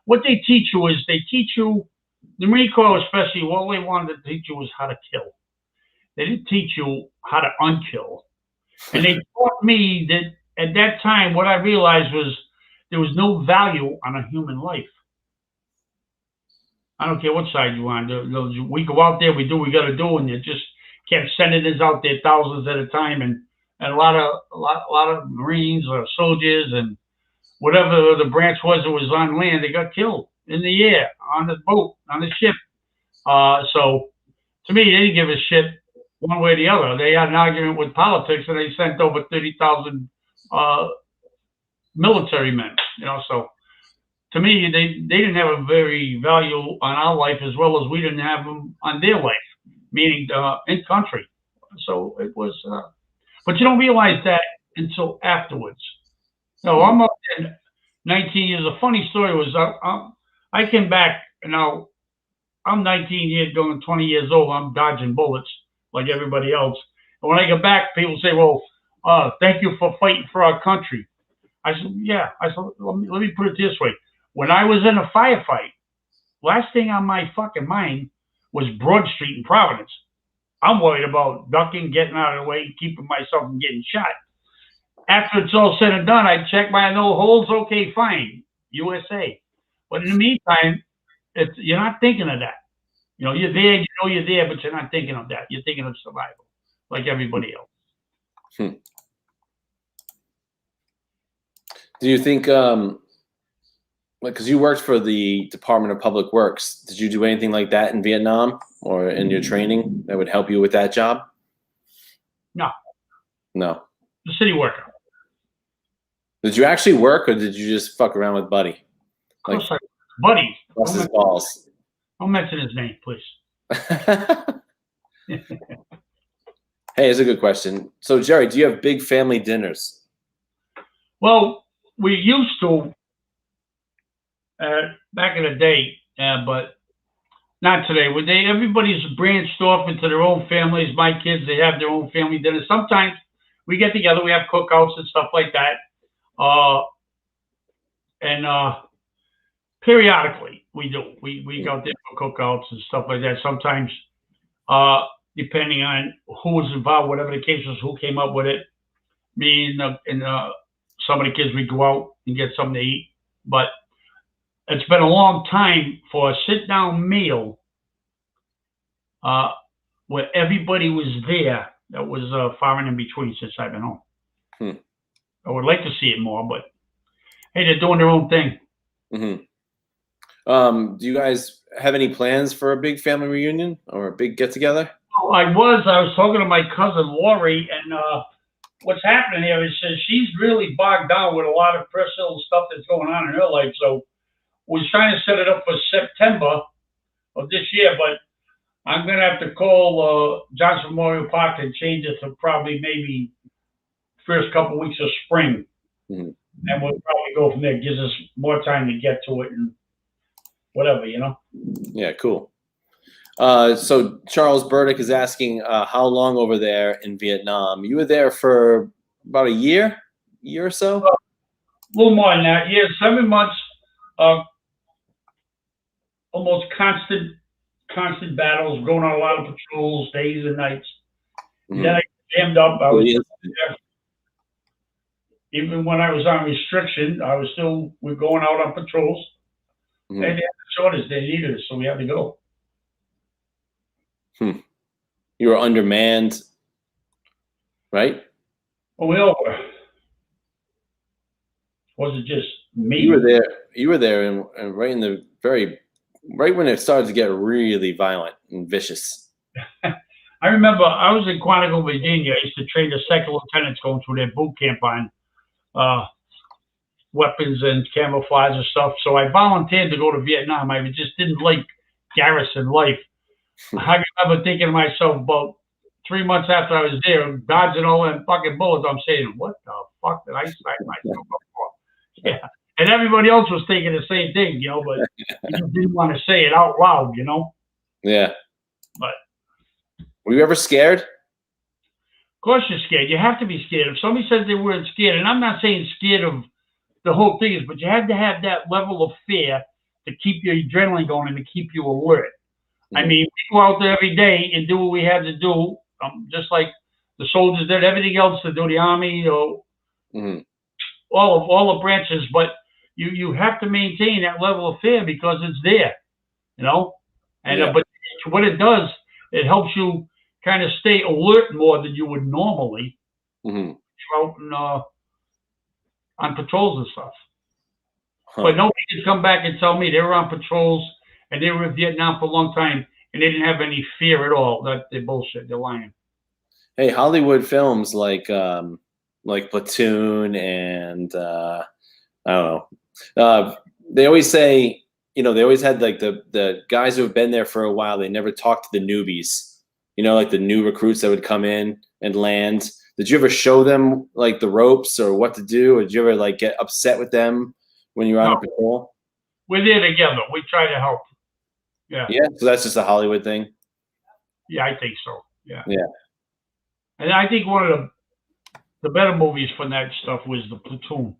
what they teach you is they teach you, the Marine Corps especially, what they wanted to teach you was how to kill. They didn't teach you how to unkill. And they taught me that at that time, what I realized was there was no value on a human life. I don't care what side you're on. We go out there, we do what we got to do, and you just kept sending us out there thousands at a time, and a lot of Marines or soldiers and whatever the branch was that was on land, they got killed in the air, on the boat, on the ship. So to me, they didn't give a shit one way or the other. They had an argument with politics, and they sent over 30,000 military men. So to me, they didn't have a very value on our life as well as we didn't have them on their life, meaning in country. So it was, but you don't realize that until afterwards. So I'm up there 19 years. A funny story was I came back, now I'm 19 years, going 20 years old. I'm dodging bullets like everybody else. And when I get back, people say, well, thank you for fighting for our country. I said, yeah. I said, let me put it this way. When I was in a firefight, last thing on my fucking mind was Broad Street in Providence. I'm worried about ducking, getting out of the way, keeping myself from getting shot. After it's all said and done, I check my no holes. Okay, fine, USA. But in the meantime, you're not thinking of that. You're there, you're there, but you're not thinking of that. You're thinking of survival, like everybody else. Do you think, because you worked for the Department of Public Works, did you do anything like that in Vietnam or in your training that would help you with that job? No. The city worker. Did you actually work, or did you just fuck around with Buddy? Of course, Buddy. Bust his balls. Don't mention his name, please. Hey, it's a good question. So, Jerry, do you have big family dinners? Well, we used to back in the day, but not today. Everybody's branched off into their own families. My kids, they have their own family dinners. Sometimes we get together, we have cookouts and stuff like that. And periodically we do. We go out there for cookouts and stuff like that. Sometimes, depending on who was involved, whatever the case was, who came up with it. Me and some of the kids, we go out and get something to eat. But it's been a long time for a sit-down meal where everybody was there. That was far and in between since I've been home. I would like to see it more, but hey, they're doing their own thing. Do you guys have any plans for a big family reunion or a big get-together? Oh, I was talking to my cousin Lori, and what's happening here is she's really bogged down with a lot of personal stuff that's going on in her life. So we're trying to set it up for September of this year, but I'm going to have to call Johnson Memorial Park and change it to probably maybe first couple weeks of spring. And we'll probably go from there. It gives us more time to get to it and whatever, Yeah, cool. So Charles Burdick is asking how long over there in Vietnam? You were there for about a year or so? A little more than that. Yeah, 7 months of almost constant battles, going on a lot of patrols, days and nights. Then I jammed up. I was there. Even when I was on restriction, we're going out on patrols. And they had the shortage, they needed us, so we had to go. You were undermanned, right? Well, we all were. Wasn't just me. You were there, and right when it started to get really violent and vicious. I I remember I was in Quantico, Virginia. I used to train the second lieutenants going through their boot camp on uh, weapons and camouflage and stuff. So I volunteered to go to Vietnam. I just didn't like garrison life. I remember thinking to myself about 3 months after I was there, dodging all them fucking bullets. I'm saying, what the fuck did I sign myself up for? Yeah. And everybody else was thinking the same thing, but you just didn't want to say it out loud. Yeah. But were you ever scared? of course you're scared. You have to be scared. If somebody says they weren't scared, and I'm not saying scared of the whole thing is, but you had to have that level of fear to keep your adrenaline going and to keep you alert. I mean, we go out there every day and do what we had to do, just like the soldiers did everything else to do, the army, Mm-hmm. all the branches. But you have to maintain that level of fear because it's there, And Yeah. but what it does, it helps you kind of stay alert more than you would normally Mm-hmm. out on patrols and stuff. Huh. But nobody can come back and tell me they were on patrols and they were in Vietnam for a long time and they didn't have any fear at all. They're bullshit. They're lying. Hey, Hollywood films like Platoon and I don't know. They always say, they always had like the guys who have been there for a while. They never talked to the newbies. Like the new recruits that would come in and land. Did you ever show them like the ropes or what to do? Or did you ever like get upset with them when you were on patrol? We're there together. We try to help. Yeah. Yeah. So that's just a Hollywood thing. Yeah, I think so. Yeah. Yeah. And I think one of the better movies from that stuff was the Platoon.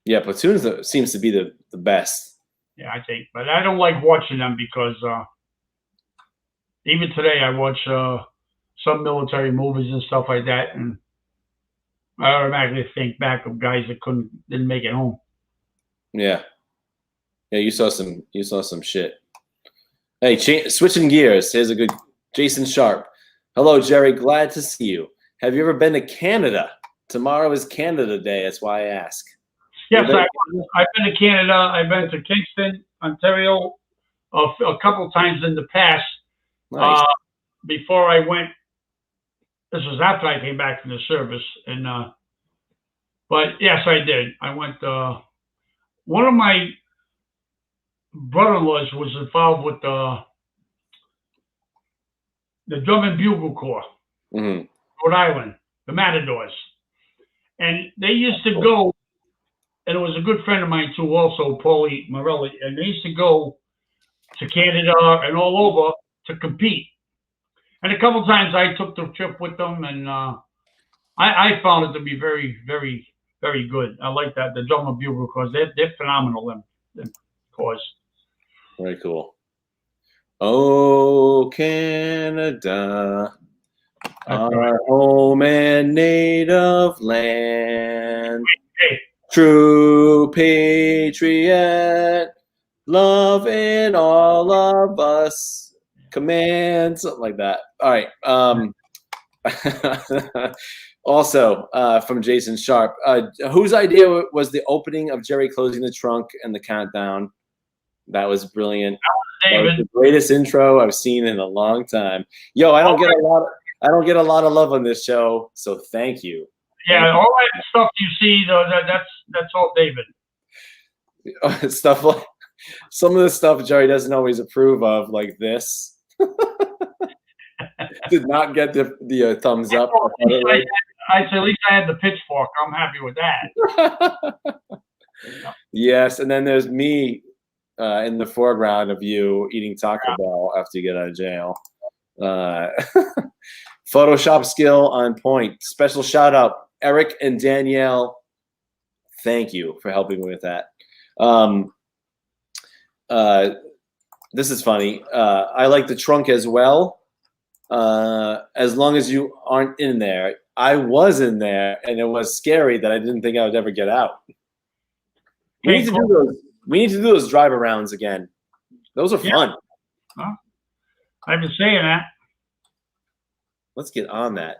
Yeah, Platoon seems to be the best. Yeah, I think. But I don't like watching them because even today I watch some military movies and stuff like that, and I automatically think back of guys that didn't make it home. Yeah. Yeah, you saw some shit. Hey, switching gears. Here's a good Jason Sharp. Hello, Jerry. Glad to see you. Have you ever been to Canada? Tomorrow is Canada Day. That's why I ask. Yes, I've been to Canada. I've been to Kingston, Ontario, a couple times in the past. Nice. Before I went, this was after I came back from the service, and but yes, I did. I went. One of my brother-in-laws was involved with the Drum and Bugle Corps, Mm-hmm. Rhode Island, the Matadors, and they used to go. And it was a good friend of mine too, also Paulie Morelli, and they used to go to Canada and all over to compete. And a couple times I took the trip with them, and I found it to be very, very, very good. I like that, the Drum and Bugle, because they're phenomenal, them corps. Very cool. Oh, Canada, our home and native land. Hey. True patriot, loving all of us, command, something like that. All right. Also, from Jason Sharp, whose idea was the opening of Jerry closing the trunk and the countdown? That was brilliant. That was the greatest intro I've seen in a long time. Yo, I don't get a lot of love on this show, so thank you. Yeah, all that stuff you see, though, that's all David. Stuff like some of the stuff Jerry doesn't always approve of, like this. Did not get the thumbs up. At least I had the pitchfork. I'm happy with that. Yes, and then there's me in the foreground of you eating Taco Bell after you get out of jail. Photoshop skill on point. Special shout out, Eric and Danielle. Thank you for helping me with that. This is funny. I like the trunk as well. As long as you aren't in there. I was in there, and it was scary that I didn't think I would ever get out. We need to do those. We need to do those drive arounds again. Those are fun. Huh? I've been saying that. Let's get on that.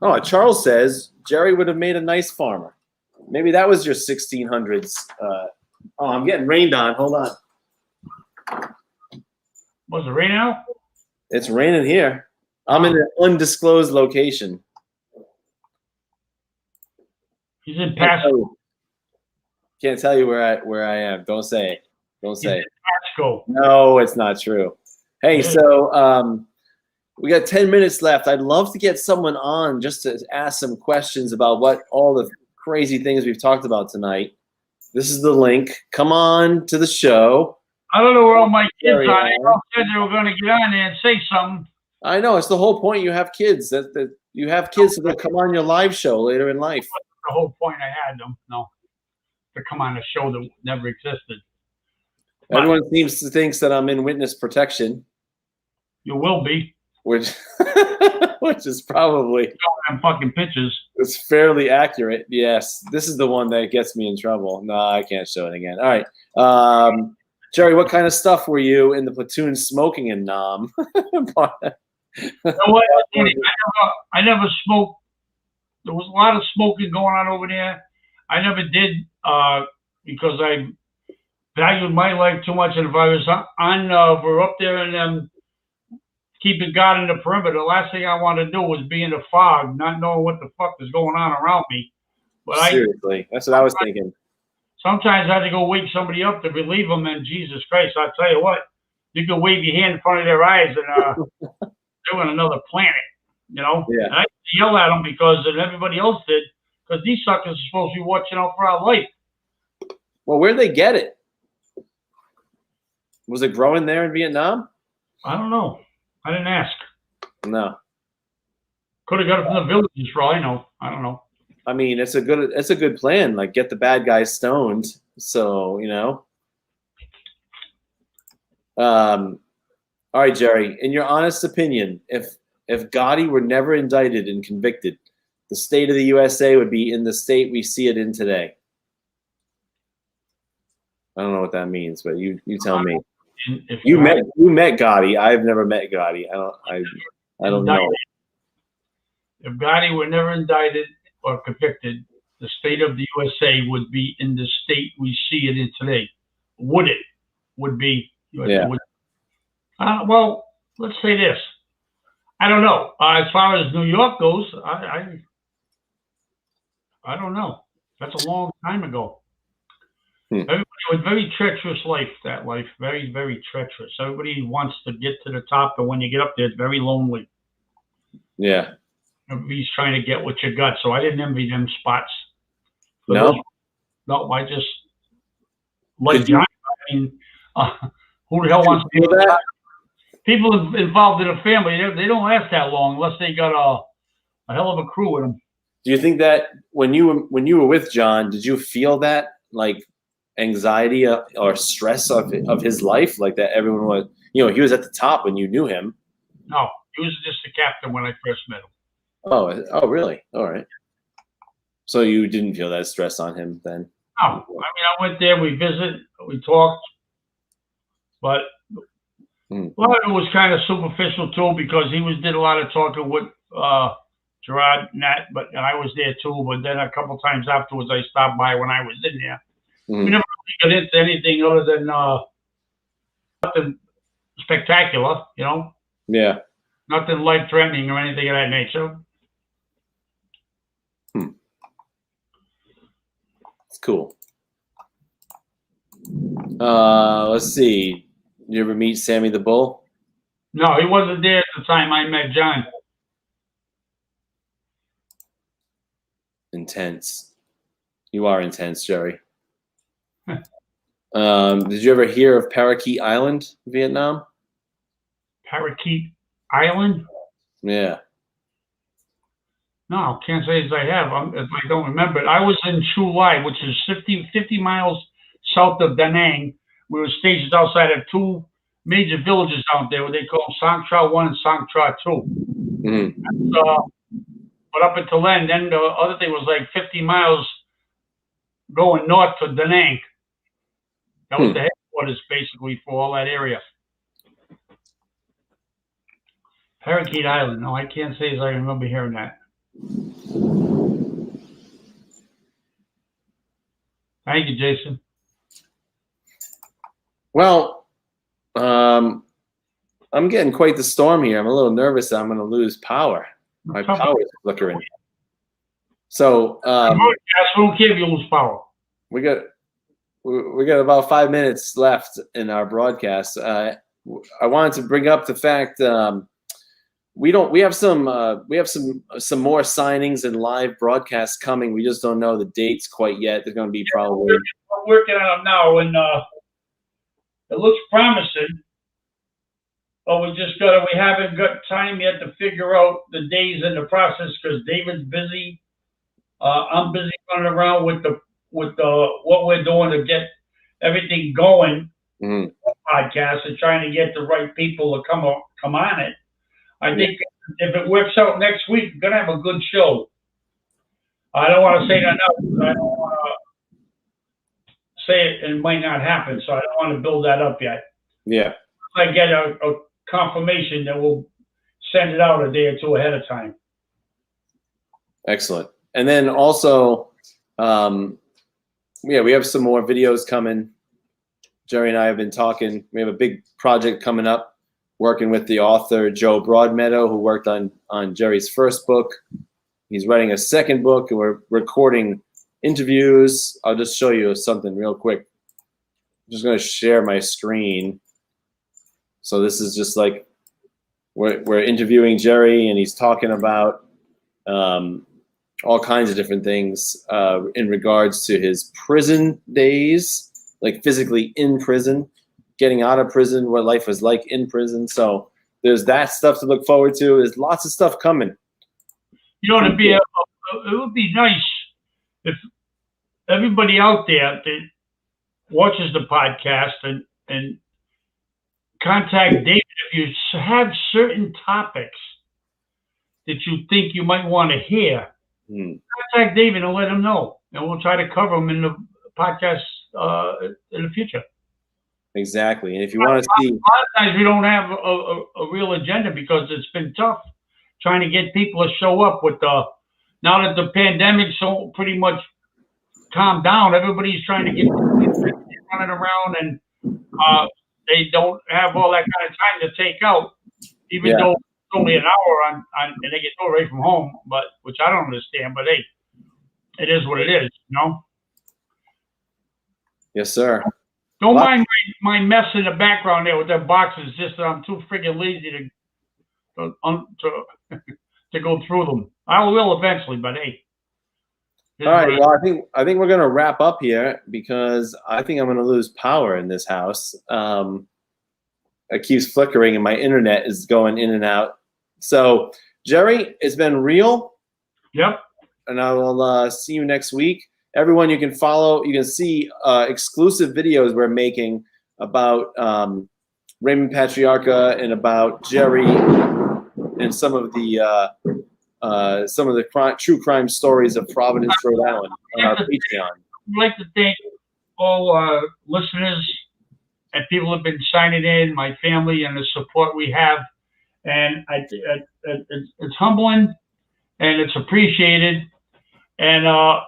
Oh, Charles says Jerry would have made a nice farmer. Maybe that was your 1600s. Oh, I'm getting rained on. Hold on. Was it raining out? It's raining here. I'm in an undisclosed location. He's in Pasco. Can't tell you where I am. Don't say it. Don't say it. Pasco. No, it's not true. Hey, so we got 10 minutes left. I'd love to get someone on just to ask some questions about what all the crazy things we've talked about tonight. This is the link. Come on to the show. I don't know where all my kids are. They all said they were going to get on there and say something. I know. It's the whole point. You have kids. That you have kids, so they'll come on your live show later in life. The whole point I had them. No. To come on a show that never existed. Everyone seems to think that I'm in witness protection. You will be. Which is probably them fucking pictures. It's fairly accurate. Yes, this is the one that gets me in trouble. No, I can't show it again. All right, Jerry, what kind of stuff were you in the platoon smoking in Nam? You know what? I never smoked. There was a lot of smoking going on over there. I never did because I valued my life too much. And if I was we're up there and keeping God in the perimeter, the last thing I wanted to do was be in the fog, not knowing what the fuck was going on around me. But seriously, that's what I was thinking. Sometimes I had to go wake somebody up to relieve them, and Jesus Christ, I'll tell you what, you can wave your hand in front of their eyes and they're on another planet, you know? Yeah. And I yell at them and everybody else did, because these suckers are supposed to be watching out for our life. Well, where'd they get it? Was it growing there in Vietnam? I don't know. I didn't ask. No. Could have got it from the villages for all I know. I don't know. I mean, it's a good plan. Like, get the bad guys stoned. So, you know. All right, Jerry. In your honest opinion, if Gotti were never indicted and convicted, the state of the USA would be in the state we see it in today. I don't know what that means, but you tell me. You met Gotti. I've never met Gotti. I don't know. If Gotti were never indicted or convicted, the state of the USA would be in the state we see it in today. Would it? Would be. Yeah. Well, let's say this. I don't know. As far as New York goes, I don't know. That's a long time ago. Everybody was very treacherous life, that life. Very, very treacherous. Everybody wants to get to the top, but when you get up there, it's very lonely. Yeah. Everybody's trying to get what you got, so I didn't envy them spots. No? No, I just like John. I mean, who the hell wants to do that? People involved in a family, they don't last that long unless they got a hell of a crew with them. Do you think that when you were with John, did you feel that, like, anxiety or stress of his life, like that everyone was, he was at the top when you knew him? No, he was just a captain when I first met him. Oh, really? All right. So you didn't feel that stress on him then? No, I mean, I went there, we visited, we talked, but a lot of it was kind of superficial too, because he did a lot of talking with Gerard and that, but I was there too. But then a couple times afterwards, I stopped by when I was in there. We never really got into anything other than nothing spectacular, you know? Yeah. Nothing life-threatening or anything of that nature. It's cool. Let's see. You ever meet Sammy the Bull? No, he wasn't there at the time I met John. Intense. You are intense, Jerry. Did you ever hear of Parakeet Island, Vietnam? Parakeet Island? Yeah. No, can't say as I have. If I don't remember it. I was in Chu Lai, which is 50 miles south of Da Nang. We were stationed outside of two major villages out there, what they call Sang Tra 1 and Sang Tra 2. But up until then the other thing was like 50 miles going north to Da Nang. That was the headquarters, basically, for all that area. Parakeet Island. No, I can't say as I remember hearing that. Thank you, Jason. Well, I'm getting quite the storm here. I'm a little nervous that I'm going to lose power. My power is flickering. So we don't care if you lose power. we got about 5 minutes left in our broadcast. I wanted to bring up the fact we have some more signings and live broadcasts coming. We just don't know the dates quite yet. There's going to be probably. We're working on them now, and it looks promising. But we haven't got time yet to figure out the days in the process because David's busy. I'm busy running around with what we're doing to get everything going. Mm-hmm. Podcast and trying to get the right people to come on it. I think if it works out next week, we're gonna have a good show. I don't want to say that now. I don't want to say it, and it might not happen. So I don't want to build that up yet. Yeah. If I get a confirmation, then we'll send it out a day or two ahead of time. Excellent. And then also, we have some more videos coming. Jerry and I have been talking. We have a big project coming up, working with the author Joe Broadmeadow, who worked on Jerry's first book. He's writing a second book, and we're recording interviews. I'll just show you something real quick. I'm just going to share my screen. So this is just like we're interviewing Jerry, and he's talking about all kinds of different things in regards to his prison days, like physically in prison, getting out of prison, what life was like in prison. So there's that stuff to look forward to. There's lots of stuff coming. You know, it would be nice if everybody out there that watches the podcast and contact David if you have certain topics that you think you might want to hear. Contact David and let him know, and we'll try to cover them in the podcast in the future. Exactly, and if you want to see, a lot of times we don't have a real agenda because it's been tough trying to get people to show up. With now that the pandemic's so pretty much calmed down, everybody's trying to get running around, and they don't have all that kind of time to take out, even though it's only an hour on and they get away from home, but which I don't understand. But hey, it is what it is, you know. Yes, sir. Don't mind my mess in the background there with the boxes. Just that I'm too freaking lazy to go through them. I will eventually, but hey. All right. Well, I think we're gonna wrap up here because I think I'm gonna lose power in this house. It keeps flickering and my internet is going in and out. So, Jerry, it's been real. Yep. And I will see you next week. Everyone, you can follow. You can see exclusive videos we're making about Raymond Patriarca and about Jerry and some of the true crime stories of Providence, Rhode Island on our Patreon. I'd like to thank all our listeners and people who have been signing in, my family, and the support we have. And it's humbling and it's appreciated. And I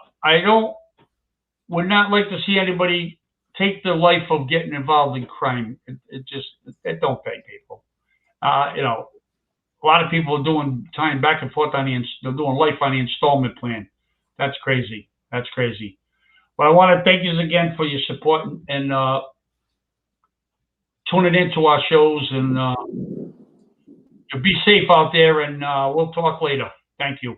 would not like to see anybody take the life of getting involved in crime. It don't pay people. You know, a lot of people are doing time back and forth they're doing life on the installment plan. That's crazy. That's crazy. But I want to thank you again for your support and tuning into our shows, and be safe out there, and we'll talk later. Thank you.